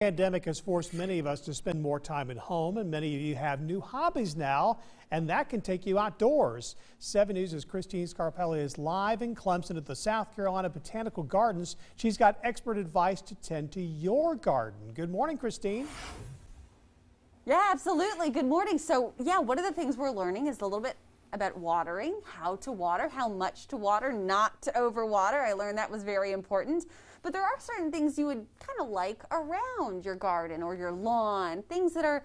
Pandemic has forced many of us to spend more time at home, and many of you have new hobbies now, and that can take you outdoors. 7 News' Christine Scarpelli is live in Clemson at the South Carolina Botanical Gardens. She's got expert advice to tend to your garden. Good morning, Christine. Yeah, absolutely. Good morning. So, yeah, one of the things we're learning is a little bit about watering, how to water, how much to water, not to overwater. I learned that was very important. But there are certain things you would kind of like around your garden or your lawn, things that are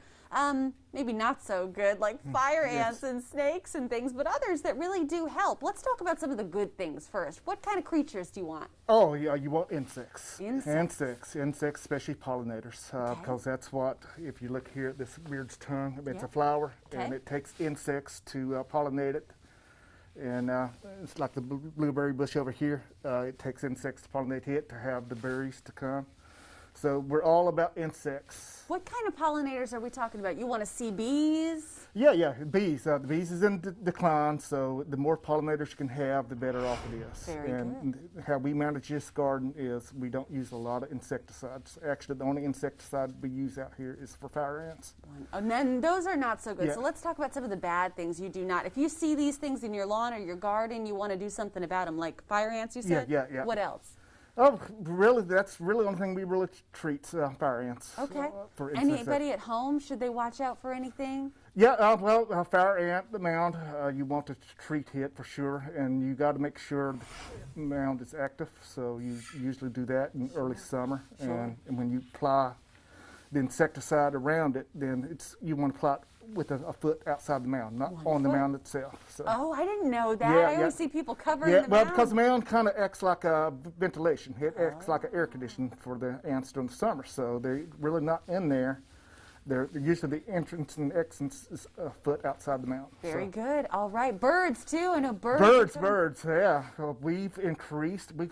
maybe not so good, like fire ants and snakes and things, but others that really do help. Let's talk about some of the good things first. What kind of creatures do you want? Oh, yeah, you want insects. Insects, especially pollinators, because that's what, if you look here at this bird's tongue, it's a flower, and it takes insects to pollinate it. And it's like the blueberry bush over here. It takes insects to pollinate it, to have the berries to come. So we're all about insects. What kind of pollinators are we talking about? You want to see bees? Yeah, bees. The bees is in decline, so the more pollinators you can have, the better off it is. Very good. How we manage this garden is we don't use a lot of insecticides. Actually, the only insecticide we use out here is for fire ants. And then those are not so good. So let's talk about some of the bad things you do not. If you see these things in your lawn or your garden, you want to do something about them, like fire ants, you said? Yeah. What else? Oh, really? That's really the only thing we really treat, fire ants. Okay. For Anybody at home, should they watch out for anything? Yeah, fire ant, the mound, you want to treat it for sure, and you got to make sure the mound is active, so you usually do that in early summer. And when you apply the insecticide around it, then you want to apply it with a foot outside the mound, not on the mound itself. So. Oh, I didn't know that. I always see people covering the mound. Well, because the mound kind of acts like a ventilation. It acts like an air conditioning for the ants during the summer, so they're really not in there. They're usually the entrance and exit is a foot outside the mound. Very good. All right. Birds, too. I know birds. Birds, yeah. We've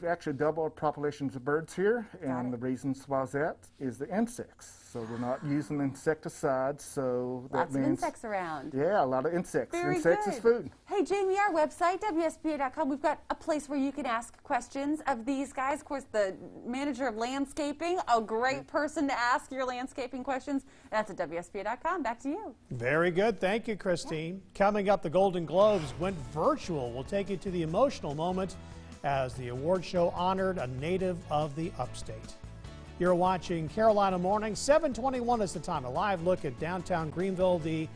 actually doubled our populations of birds here, and the reasons why that is the insects. So we're not using insecticides, so that Lots means... of insects around. Yeah, a lot of insects. Very insects good. is food. Hey, Jamie, our website, WSPA.com, we've got a place where you can ask questions of these guys. Of course, the manager of landscaping, a great person to ask your landscaping questions. That's at WSPA.com. Back to you. Very good. Thank you, Christine. Coming up, the Golden Globes went virtual. We'll take you to the emotional moment as the award show honored a native of the upstate. You're watching Carolina Morning. 7:21 is the time. A live look at downtown Greenville. The